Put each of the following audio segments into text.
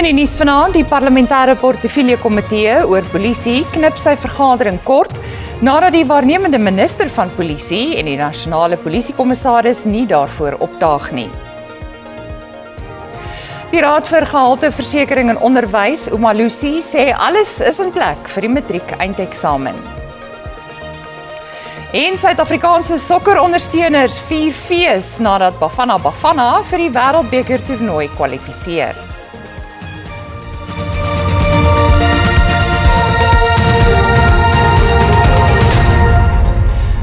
In die nuus vanaand, die parlementêre portefeulje komitee oor polisie knip sy vergadering kort nadat die waarnemende minister van polisie en die nasionale polisiekommissaris nie daarvoor opdaag nie. Die Raad vir Gehalteversekering en Onderwys, Umalusi, sê alles is in plek vir die matriek eindeksamen. En Suid-Afrikaanse sokkerondersteuners vier fees nadat Bafana Bafana vir die Wêreldbeker toernooi kwalifiseer.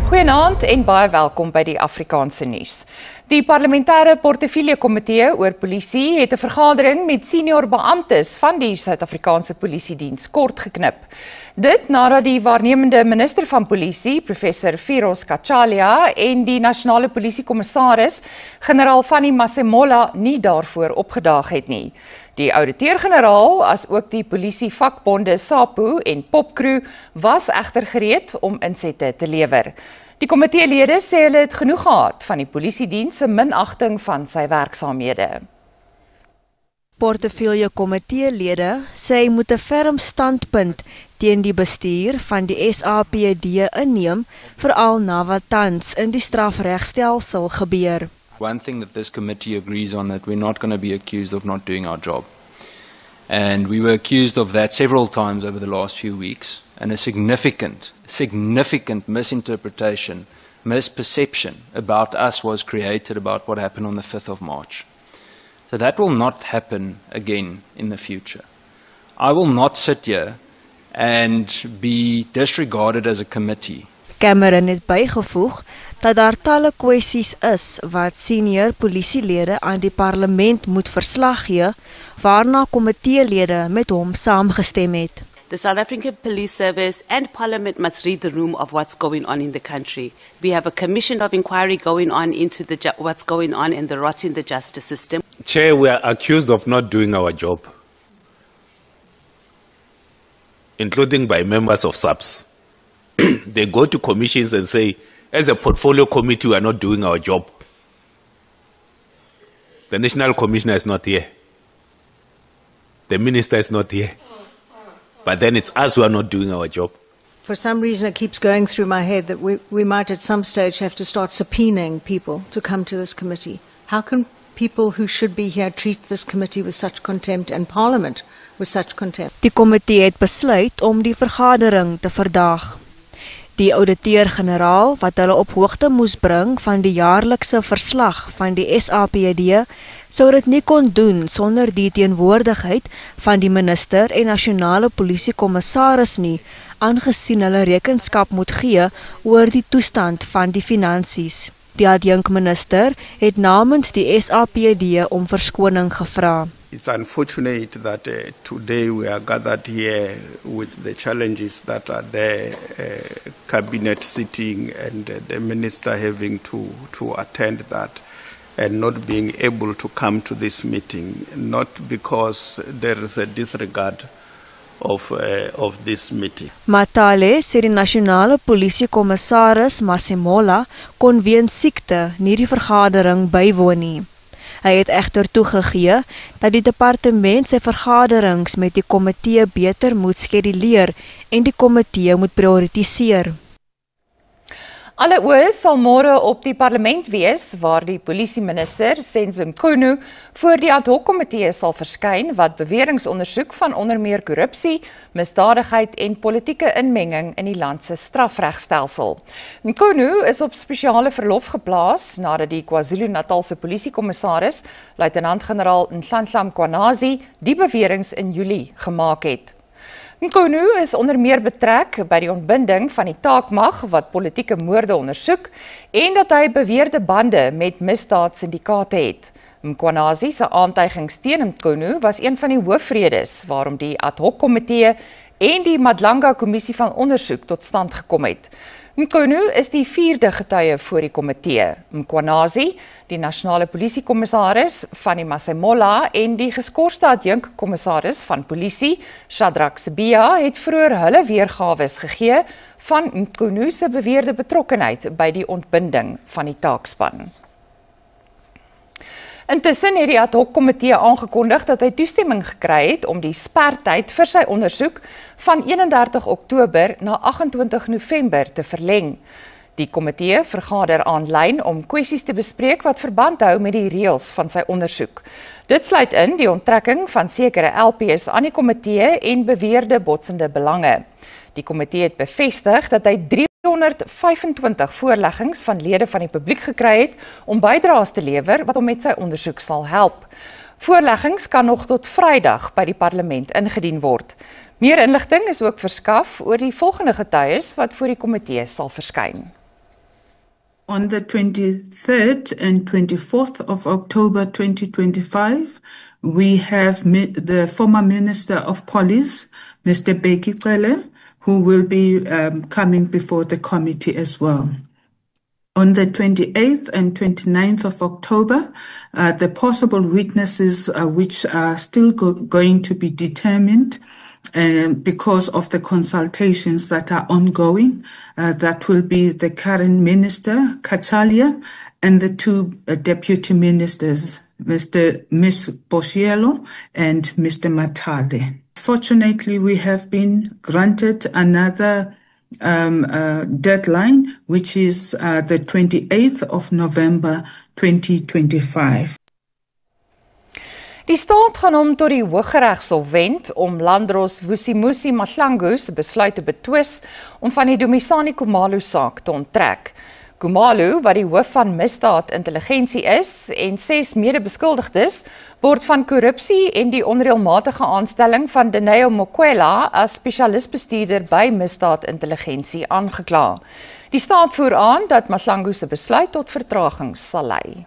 Goeienaand en baie welkom by die Afrikaanse nuus. Die parlementêre portefeulje komitee oor polisie het 'n vergadering met senior beamptes van die Suid-Afrikaanse Polisiediens kort geknip. Dit nadat die waarnemende minister van polisie, professor Firoz Kachalia, en die nasionale polisiekommissaris, generaal Fanny Masemola, nie daarvoor opgedaag het nie. Die ouditeur-generaal, as ook die polisievakbonde SAPO en Popcrew, was egter gereed om insette te lewer. Die komiteelede sê hulle het genoeg gehad van die polisiediens se minagting van sy werksaamhede. Portefeulje komiteelede sê hy moet 'n ferm standpunt teen die bestuur van die SAPD inneem, veral na wat tans in die strafregstelsel gebeur. One thing that this committee agrees on, that we're not going to be accused of not doing our job. And we were accused of that several times over the last few weeks, and a significant misinterpretation, misperception about us was created about what happened on the 5th of March. So that will not happen again in the future. I will not sit here and be disregarded as a committee. Cameron het bygevoeg dat daar talle kwessies is wat senior polisielede aan die parlement moet verslag gee, waarna komiteelede met hom saamgestem het. The South African Police Service and Parliament must read the room of what's going on in the country. We have a commission of inquiry going on into what's going on in the rot in the justice system. Chair, we are accused of not doing our job, including by members of SAPS. They go to commissions and say, as a portfolio committee, we are not doing our job. The National Commissioner is not here. The Minister is not here. But then it's us who are not doing our job. For some reason, it keeps going through my head that we might at some stage have to start subpoenaing people to come to this committee. How can people who should be here treat this committee with such contempt and Parliament with such contempt? Die komitee het besluit om die vergadering te verdaag. Die ouditeur-generaal, wat hulle op hoogte moes bring van die jaarlikse verslag van die SAPD, sou dit nie kon doen sonder die teenwoordigheid van die minister en nasionale polisiekommissaris nie, aangesien hulle rekenskap moet gee oor die toestand van die finansies. Die adjunkminister het namens die SAPD om verskoning gevra. It's unfortunate that today we are gathered here with the challenges that are there, cabinet sitting and the minister having to attend that and not being able to come to this meeting, not because there is a disregard of this meeting. Matale sê die nasionale polisiekommissaris Masemola kon weens siekte nie die vergadering bywoon nie. Hy het egter toegegee dat die departement sy vergaderings met die komitee beter moet skeduleer en die komitee moet prioritiseer. Alle oë sal môre op die parlement wees waar die polisieminister Senzo Mchunu voor die ad hoc komitee sal verskyn wat beweringe ondersoek van onder meer korrupsie, misdadigheid en politieke inmenging in die land se strafregstelsel. Mchunu is op spesiale verlof geplaas nadat die KwaZulu-Natalse polisiekommissaris, luitenant-generaal Nhlanhla Mkhwanazi, die beweringe in Julie gemaak het. Mchunu is onder meer betrek by die ontbinding van die taakmag wat politieke moorde ondersoek en dat hy beweerde bande met misdaadsyndikaate het. Mkhwanazi se aantuigings teen Mchunu was een van die hoofredes waarom die ad hoc komitee en die Madlanga kommissie van ondersoek tot stand gekom het. Mchunu is die 4de getuie voor die komitee. Mkhwanazi, die nasionale polisiekommissaris Fanny Masemola en die geskorste adjunkkommissaris van polisie Shadrack Sibia het vroeër hulle weergawe gegee van Mchunu se beweerde betrokkenheid by die ontbinding van die taakspan. Intussen het die ad hoc komitee aangekondig dat hy toestemming gekry het om die spertyd vir sy ondersoek van 31 Oktober na 28 November te verleng. Die komitee vergader aanlyn om kwessies te bespreek wat verband hou met die reëls van sy ondersoek. Dit sluit in die onttrekking van sekere LP's aan die komitee en beweerde botsende belange. Die komitee het bevestig dat hy 325 voorleggings van lede van die publiek gekry het om bydraes te lewer wat hom met sy ondersoek sal help. Voorleggings kan nog tot Vrydag by die parlement ingedien word. Meer inligting is ook verskaf oor die volgende getuies wat voor die komitee sal verskyn. On the 23rd and 24th of October 2025, we have the former Minister of Police, Mr. Bheki Cele, who will be coming before the committee as well. On the 28th and 29th of October, the possible witnesses which are still going to be determined because of the consultations that are ongoing, that will be the current minister, Kachalia, and the two deputy ministers, Ms. Boshielo and Mr. Matale. Fortunately, we have been granted another deadline, which is the 28th of November 2025. Die staat gaan hom tot die Hooggeregshof wend om Landros Vusimusi Mahlangu se besluit te betwis om van die Dumisani Khumalo saak te onttrek. Khumalo, wat die hoof van misdaadintelligensie is en 6 mede-beskuldigdes, word van korrupsie en die onreëlmatige aanstelling van Dineo Mokwela as spesialisbestuurder by misdaadintelligensie aangekla. Die staat voer aan dat Mahlangu se besluit tot vertragings sal lei.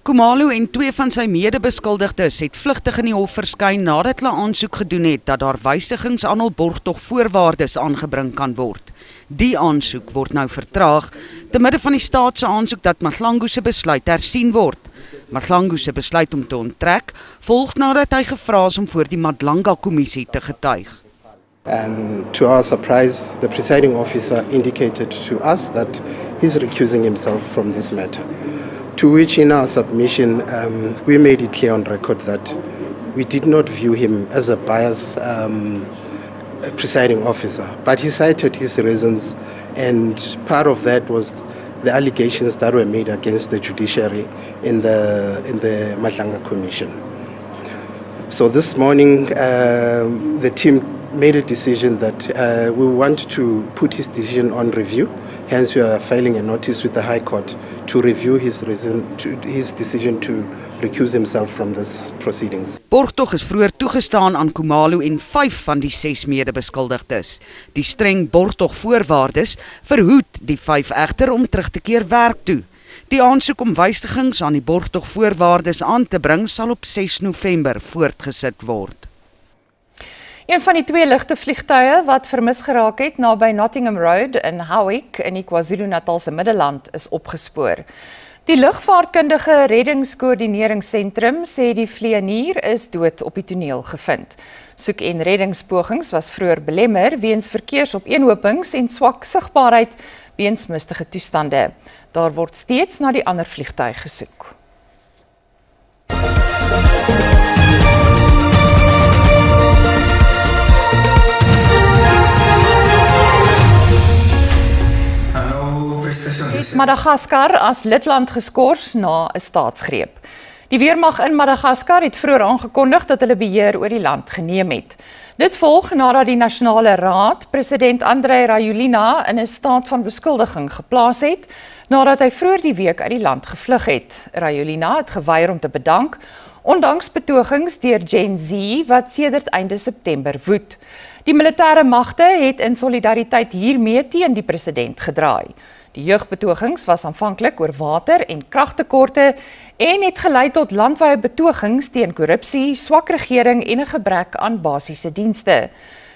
Khumalo en 2 van sy mede-beskuldigdes het vlugtig in die hof verskyn nadat hulle aansoek gedoen het dat daar wysigings aan hul borgtogvoorwaardes aangebring kan word. Die aansoek word nou vertraag te midde van die staat se aansoek dat Mahlangu se besluit hersien word. Mahlangu se besluit om te onttrek volg nadat hy gevra is om voor die Madlanga kommissie te getuig. And to our surprise, the presiding officer indicated to us that he's recusing himself from this matter. To which in our submission, we made it clear on record that we did not view him as a biased presiding officer, but he cited his reasons, and part of that was the allegations that were made against the judiciary in the Madlanga Commission. So this morning, the team made a decision that we want to put his decision on review. Hence, we are filing a notice with the High Court to review his decision to recuse himself from this proceedings. Borgtog is vroeër toegestaan aan Khumalo en 5 van die 6 mede-beskuldigdes. Die streng borgtogvoorwaardes verhoed die 5 egter om terug te keer werk toe. Die aansoek om wysigings aan die borgtogvoorwaardes aan te bring sal op 6 November voortgesit word. Een van die 2 ligte vliegtuie wat vermis geraak het naby Nottingham Road in Howick in die KwaZulu-Natalse Middelland is opgespoor. Die lugvaartkundige reddingskoördineringsentrum sê die vlieënier is dood op die toneel gevind. Soek- en reddingspogings was vroeër belemmer weens verkeersopeenhopings en swak sigbaarheid weens mistige toestande. Daar word steeds na die ander vliegtuig gesoek. Het Madagaskar as lidland geskort na 'n staatsgreep. Die weermag in Madagaskar het vroeër aangekondig dat hulle beheer oor die land geneem het. Dit volg nadat die Nasionale Raad president Andry Rajoelina in 'n staat van beskuldiging geplaas het, nadat hy vroeër die week uit die land gevlug het. Rajoelina het geweier om te bedank, ondanks betogings deur Gen Z wat sedert einde September woed. Die militêre magte het in solidariteit hiermee teen die president gedraai. Die jeugbetogings was aanvanklik oor water- en kragtekorte en het gelei tot landwyse betogings teen korrupsie, swak regering en 'n gebrek aan basiese dienste.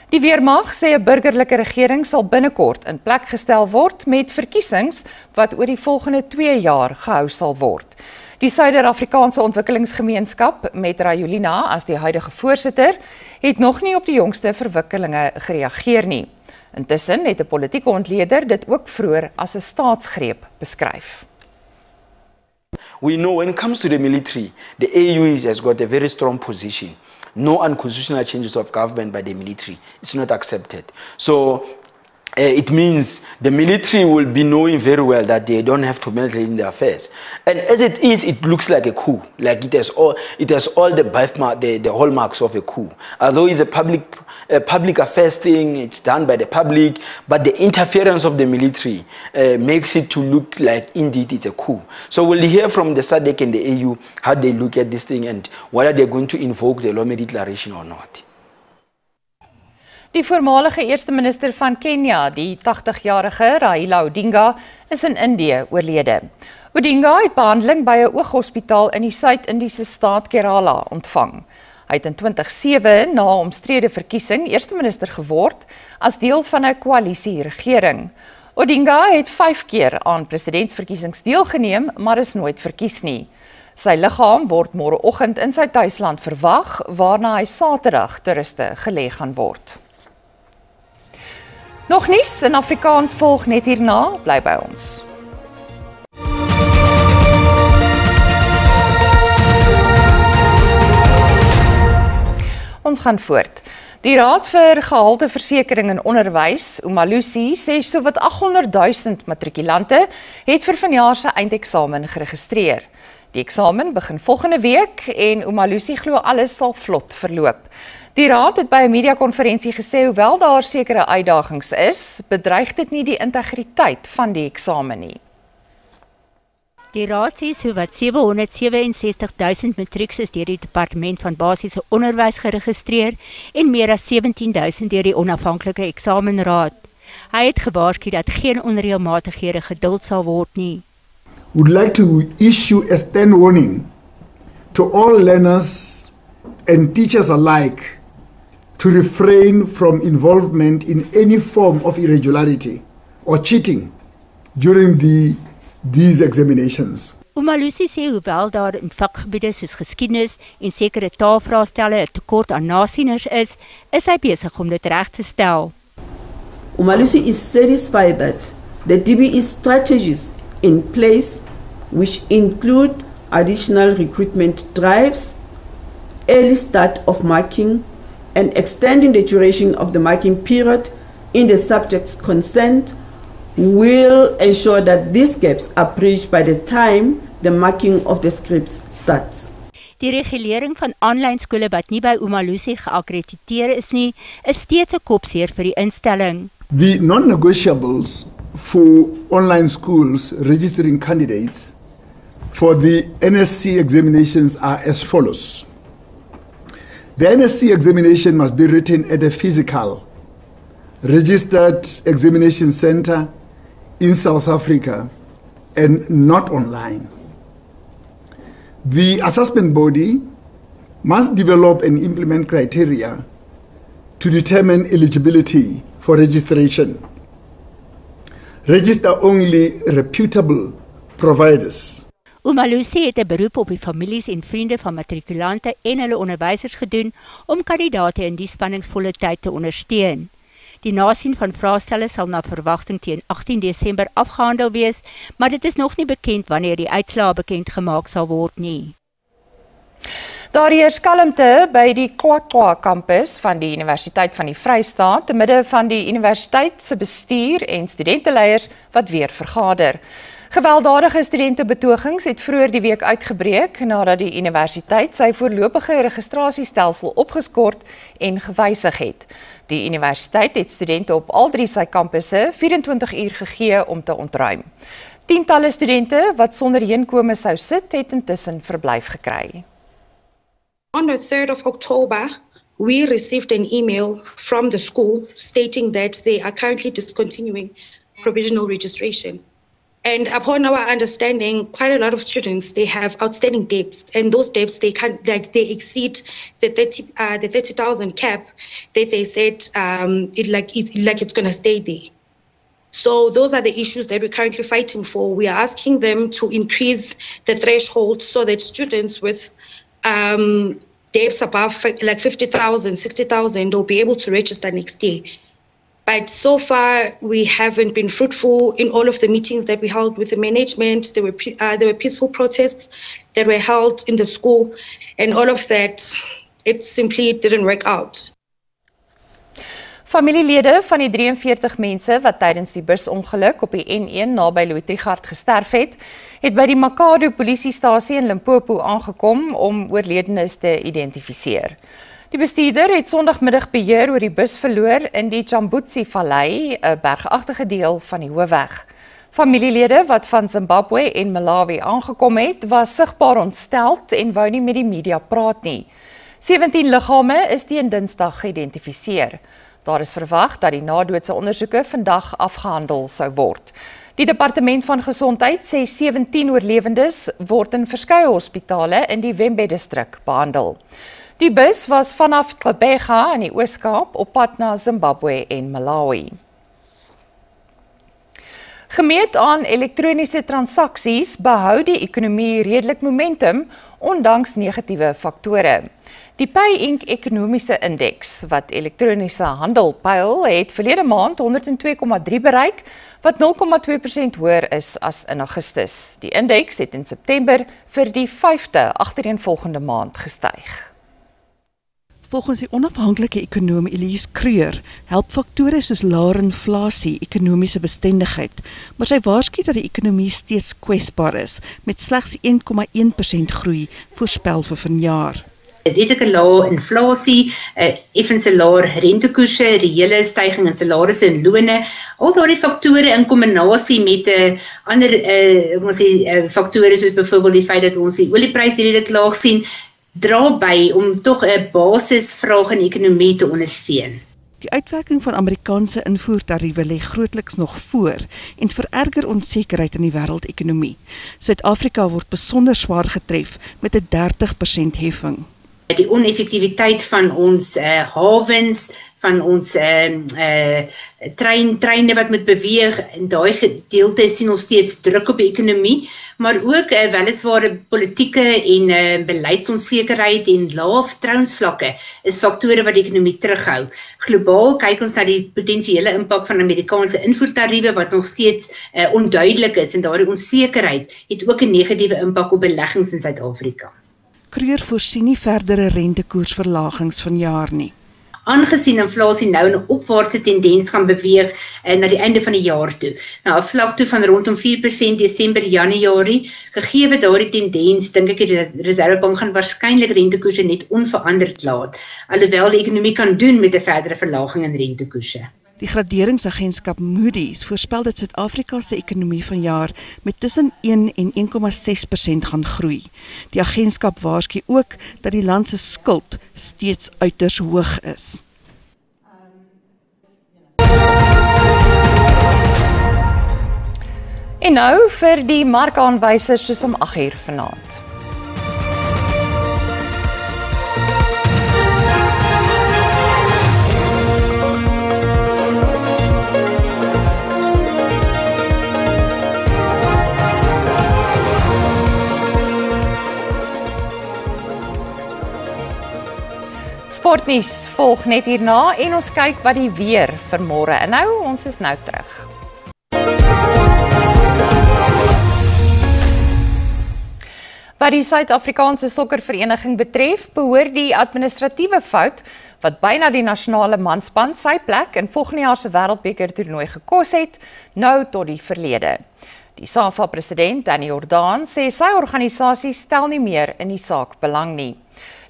Die weermag sê 'n burgerlike regering sal binnekort in plek gestel word met verkiesings wat oor die volgende 2 jaar gehou sal word. Die Suider-Afrikaanse Ontwikkelingsgemeenskap met Rajoelina as die huidige voorsitter het nog nie op die jongste verwikkelinge gereageer nie. Intussen het 'n politieke ontleder dit ook vroeër as 'n staatsgreep beskryf. we know when it comes to the military, the AU has got a very strong position. No unconstitutional changes of government by the military. It's not accepted. So it means the military will be knowing very well that they don't have to meddle in their affairs. And as it is, it looks like a coup. Like it has all the hallmarks of a coup. Although it's a public affairs thing, it's done by the public, but the interference of the military makes it to look like indeed it's a coup. So we'll hear from the SADC and the AU how they look at this thing and whether they're going to invoke the Lome Declaration or not. Die voormalige eerste minister van Kenia, die 80-jarige Raila Odinga, is in Indië oorlede. Odinga het behandeling by 'n ooghospitaal in die Suid-Indiese staat Kerala ontvang. Hy het in 2007 na 'n omstrede verkiesing eerste minister geword as deel van 'n koalisieregering. Odinga het 5 keer aan presidentsverkiesings deelgeneem, maar is nooit verkies nie. Sy liggaam word môreoggend in sy tuisland verwag, waarna hy Saterdag ter ruste gelê gaan word. Nog nuus in Afrikaans volg net hierna, bly by ons. Ons gaan voort. Die Raad vir Gehalteversekering en Onderwys, Umalusi, sê sowat 800 000 matrikulante het vir vanjaar se eindeksamen geregistreer. Die eksamen begin volgende week en Umalusi glo alles sal vlot verloop. Die raad het by 'n media-konferensie gesê hoewel daar sekere uitdagings is, bedreig dit nie die integriteit van die eksamen nie. Die raad sê sowat 767 000 matrieks is deur die Departement van Basiese Onderwys geregistreer en meer as 17 000 deur die onafhanklike eksamenraad. Hy het gewaarsku dat geen onreëlmatighede geduld sal word nie. Would like to issue a stern warning to all learners and teachers alike to refrain from involvement in any form of irregularity or cheating during these examinations. Umalusi sê hoewel daar in vakgebiede soos geskiedenis en sekere taalvraestelle 'n tekort aan nasieners is hy besig om dit reg te stel. Umalusi is satisfied that the DBE strategies in place, which include additional recruitment drives, early start of marking, and extending the duration of the marking period in the subject's consent, will ensure that these gaps are bridged by the time the marking of the scripts starts. Die regulering van aanlyn skole wat nie by Umalusi geakkrediteer is nie, is steeds 'n kopseer vir die instelling. The non-negotiables for online schools registering candidates for the NSC examinations are as follows. The NSC examination must be written at a physical, registered examination center in South Africa and not online. The assessment body must develop and implement criteria to determine eligibility for registration. Register only reputable providers. Umalusi het 'n beroep op die families en vriende van matrikulante en hulle onderwysers gedoen om kandidaate in die spanningsvolle tyd te ondersteun. Die nasien van vraestelle sal na verwagting teen 18 Desember afgehandel wees, maar dit is nog nie bekend wanneer die uitslae bekend gemaak sal word nie. Daar heers kalmte by die KwaKwa kampus van die Universiteit van die Vrystaat te midde van die universiteit se bestuur en studenteleiers wat weer vergader. Gewelddadige studentebetogings het vroeër die week uitgebreek nadat die universiteit sy voorlopige registrasiestelsel opgeskort en gewysig het. Die universiteit het studente op al 3 sy kampusse 24 uur gegee om te ontruim. Tientalle studente wat sonder heenkome sou sit, het intussen verblyf gekry. On the 3rd of October, we received an email from the school stating that they are currently discontinuing provisional registration. And upon our understanding, quite a lot of students, they have outstanding debts, and those debts they exceed the 30,000 cap that they said it's going to stay there. So those are the issues that we're currently fighting for. We are asking them to increase the threshold so that students with debts above like 50,000, 60,000 will be able to register next year. But so far, we haven't been fruitful in all of the meetings that we held with the management. There were peaceful protests that were held in the school, and all of that, it simply didn't work out. Familielede van die 43 mense wat tydens die busongeluk op die N1 naby Louis Trichardt gesterf het by die Makado polisiestasie in Limpopo aangekom om oorledenes te identifiseer. Die bestuurder het Sondagmiddag beheer oor die bus verloor in die Chambutsi-vallei, 'n bergagtige deel van die hoofweg. Familielede wat van Zimbabwe en Malawi aangekom het, was sigbaar ontsteld en wou nie met die media praat nie. 17 liggame is teen Dinsdag geïdentifiseer. Daar is verwag dat die nadoodse ondersoeke vandag afgehandel sou word. Die Departement van Gesondheid sê 17 oorlewendes word in verskeie hospitale in die Wembe-distrik behandel. Die bus was vanaf Gqeberha in die Oos-Kaap op pad na Zimbabwe en Malawi. Gemeet aan elektroniese transaksies behou die ekonomie redelik momentum ondanks negatiewe faktore. Die Pay Inc. ekonomiese indeks wat elektroniese handel pyl het verlede maand 102,3 bereik wat 0,2% hoër is as in Augustus. Die indeks het in September vir die 5de agtereenvolgende maand gestyg. Volgens die onafhanklike ekonom Elise Kreur help faktore soos laer inflasie ekonomiese bestendigheid, maar sy waarsku dat die ekonomie steeds kwesbaar is met slegs 1,1% groei voorspel vir vanjaar. Redelike lae inflasie, effens 'n laer rentekoerse, reële stygings in salarisse en lone, al daardie faktore in kombinasie met ander faktore soos byvoorbeeld die feit dat ons die oliepryse redelik laag sien, dra by om tog 'n basisvraag in die ekonomie te ondersteun. Die uitwerking van Amerikaanse invoertariewe lê grootliks nog voor en vererger onsekerheid in die wêreldekonomie. Suid-Afrika word besonder swaar getref met 'n 30% heffing. Die oneffektiwiteit van ons hawens, van ons treine wat moet beweeg, en daai gedeelte sien ons steeds druk op die ekonomie, maar ook weliswaar politieke en beleidsonsekerheid en lae vertrouensvlakke is faktore wat die ekonomie terughou. Globaal kyk ons na die potensiële impak van Amerikaanse invoertariewe wat nog steeds onduidelik is en daardie onsekerheid het ook 'n negatiewe impak op beleggings in Suid-Afrika. Kreur voorsien nie verdere rentekoersverlagings vanjaar nie. Aangesien inflasie nou 'n opwaartse tendens gaan beweeg na die einde van die jaar toe. Nou 'n vlak toe van rondom 4% Desember, Januarie, gegee daardie tendens, dink ek die Reserwebank gaan waarskynlik rentekoerse net onveranderd laat, alhoewel die ekonomie kan doen met 'n verdere verlaging in rentekoerse. Die graderingsagentskap Moody's voorspel dat Suid-Afrika se ekonomie vanjaar met tussen 1 en 1,6% gaan groei. Die agentskap waarsku ook dat die land se skuld steeds uiters hoog is. En nou vir die markaanwysers soos om 8:00 vanaand. Sportnuus volg net hierna en ons kyk wat die weer vir môre. En nou, ons is nou terug. Wat die Suid-Afrikaanse Sokkervereniging betref, behoort die administratiewe fout wat byna die nasionale manspan sy plek in volgende jaar se Wêreldbeker toernooi gekos het, nou tot die verlede. Die SAFA-president Danny Jordaan sê sy organisasie stel nie meer in die saak belang nie.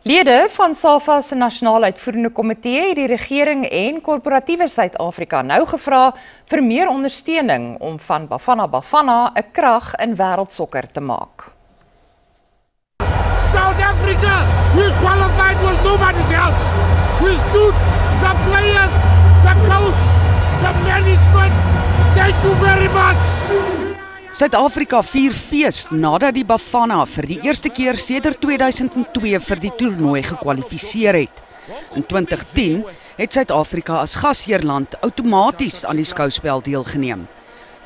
Lede van SAFA se nasionale uitvoerende komitee het die regering en korporatiewe Suid-Afrika nou gevra vir meer ondersteuning om van Bafana Bafana 'n krag in wêreldsokker te maak. South Africa, we qualified with nobody's help. We stood, the players, the coach, the management. Thank you very much. Suid-Afrika vier fees nadat die Bafana vir die eerste keer sedert 2002 vir die toernooi gekwalifiseer het. In 2010 het Suid-Afrika as gasheerland outomaties aan die skouspel deelgeneem.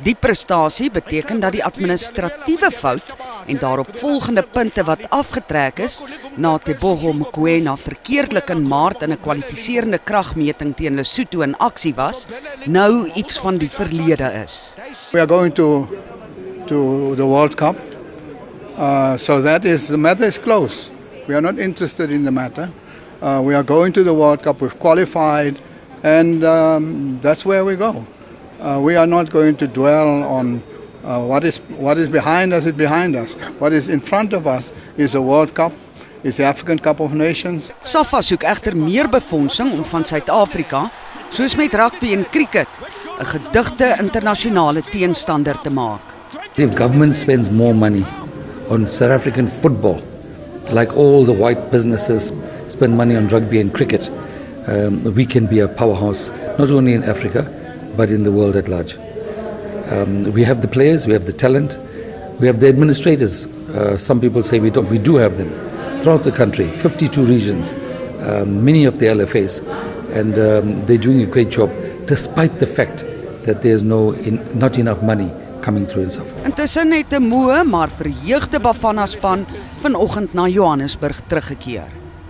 Die prestasie beteken dat die administratiewe fout en daarop volgende punte wat afgetrek is na Tebogo Mokoena verkeerdelik in Maart in 'n kwalifiserende kragmeting teen Lesotho in aksie was, nou iets van die verlede is. We are going to the World Cup, so the matter is close. We are not interested in the matter. We are going to the World Cup, we've qualified, and that's where we go. We are not going to dwell on what is behind us is behind us. What is in front of us is a World Cup, is the African Cup of Nations. SAFA soek egter meer befondsing om van Suid-Afrika, soos met rugby en cricket, 'n gedigte internasionale teenstander te maak. If government spends more money on South African football, like all the white businesses spend money on rugby and cricket, we can be a powerhouse, not only in Africa, but in the world at large. We have the players, we have the talent, we have the administrators. Some people say we don't. We do have them throughout the country, 52 regions, many of the LFAs, and they're doing a great job, despite the fact that there's not enough money coming through in South Africa. Intussen het 'n moe maar verheugde Bafana span vanoggend na Johannesburg teruggekeer.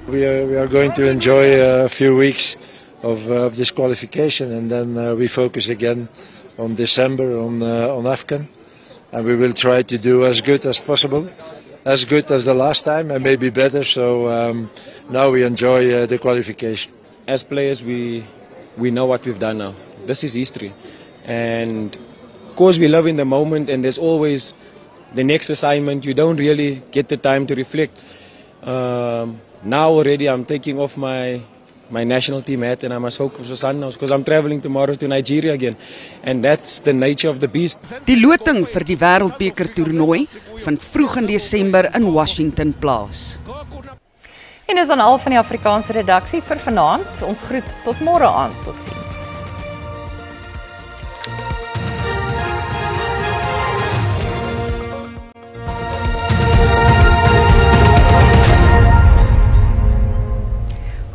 We are going to enjoy a few weeks of this qualification, and then we focus again on December on AFCON, and we will try to do as good as possible, as good as the last time, and maybe better. So now we enjoy the qualification. As players, we know what we've done now. This is history, and of course we live in the moment, and there's always the next assignment. You don't really get the time to reflect. Now already I'm taking off my national team hat, and I must focus on Sundowns because I'm traveling tomorrow to Nigeria again, and that's the nature of the beast. Die loting vir die Wêreldbeker toernooi vind vroeg in Desember in Washington plaas. En dis dan al van die Afrikaanse redaksie vir vanaand. Ons groet tot môre aan. Totsiens.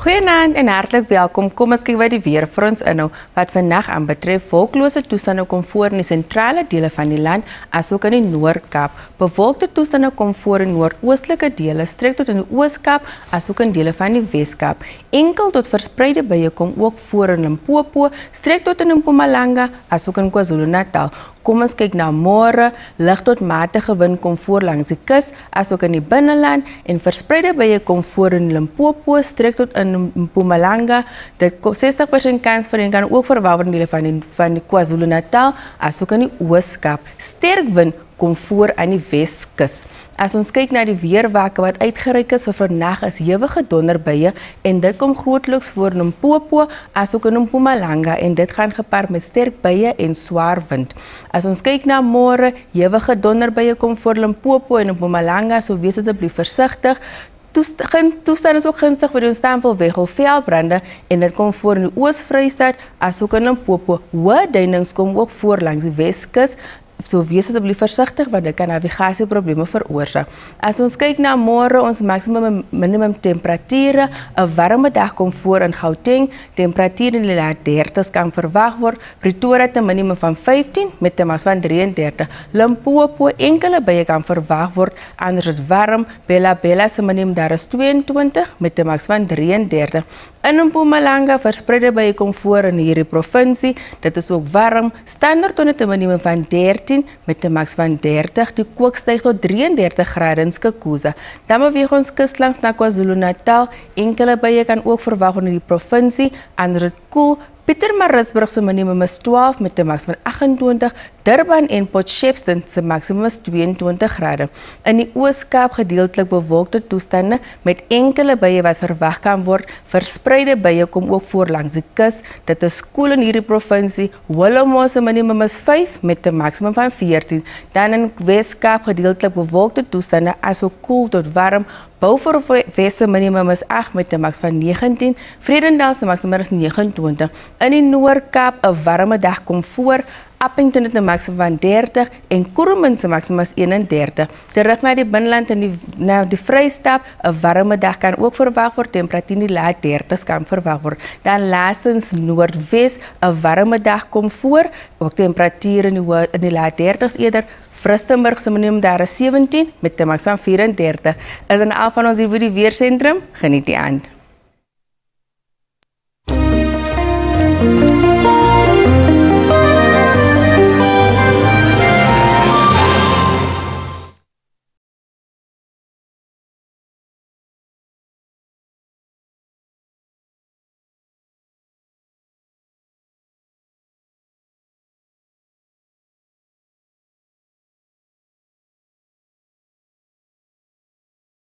Goeienaand en hartlik welkom. Kom ons kyk wat die weer vir ons inhou. Wat vandag aanbetref, wolklose toestande kom voor in die sentrale dele van die land, asook in die Noord-Kaap. Bewolkte toestande kom voor in noordoostelike dele, strek tot in die Oos-Kaap, asook in dele van die Wes-Kaap. Enkel tot verspreide buie kom ook voor in Limpopo, strek tot in Mpumalanga, asook in KwaZulu-Natal. Kom ons kyk na môre, lig tot matige wind kom voor langs die kus, asook in die binneland, en verspreide buie kom voor in Limpopo, strek tot in Mpumalanga. Dit 60% kans vir en kan ook verwag word in dele van die KwaZulu-Natal, asook in die Oos-Kaap. Sterk wind kom voor aan die Weskus. As ons kyk na die weerwake wat uitgereik is vir vandag, is hewige donderbuie en dit kom grootliks voor in Limpopo asook in Mpumalanga en dit gaan gepaard met sterk buie en swaar wind. As ons kyk na môre, hewige donderbuie kom voor Limpopo en Mpumalanga, so wees asseblief versigtig. Toestand is ook gunstig vir die ontstaan van veldbrande en dit kom voor in die Oos-Vrystaat asook in Limpopo. Hoë duinings kom ook voor langs die Weskus. So wees asseblief versigtig want dit kan navigasieprobleme veroorsaak. As ons kyk na môre, ons maksimum en minimum temperature, 'n warme dag kom voor in Gauteng, temperatuur in die lae 30's kan verwag word. Pretoria het 'n minimum van 15 met 'n max van 33. Limpopo enkele buie kan verwag word, anders is warm. Bella se minimum daar is 22 met 'n max van 33. In Mpumalanga verspreide buie kom voor in hierdie provinsie. Dit is ook warm. Standaard het 'n minimum van 13 met 'n max van 30. Die kook styg tot 33 grade in Skukuza. Dan beweeg ons kus langs na KwaZulu-Natal. Enkele buie kan ook verwag word in die provinsie. Anders is koel. Pietermaritzburg se minimum is 12 met 'n max van 28. Durban en Potchefstroom se maksimum is 22 grade. In die Oos-Kaap gedeeltelik bewolkte toestande met enkele buie wat verwag kan word. Verspreide buie kom ook voor langs die kus. Dit is koel in hierdie provinsie. Willowmore se minimum is 5 met 'n maksimum van 14. Dan in Wes-Kaap gedeeltelik bewolkte toestande asook koel tot warm. Beaufort se minimum is 8 met 'n max van 19. Vredendal se maksimum is 29. In die Noord-Kaap 'n warme dag kom voor. Appington het 'n maksimum van 30 en Kuruman se maksimum is 31. Terug na die binneland en die Vrystaat, 'n warme dag kan ook verwag word. Temperatuur in die lae 30's kan verwag word. Dan laastens Noordwes, 'n warme dag kom voor. Ook temperatuur in die lae 30's eerder. Rustenburg se minimum daar is 17 met 'n max van 34. Is in al van ons hier by die weersentrum. Geniet die aand.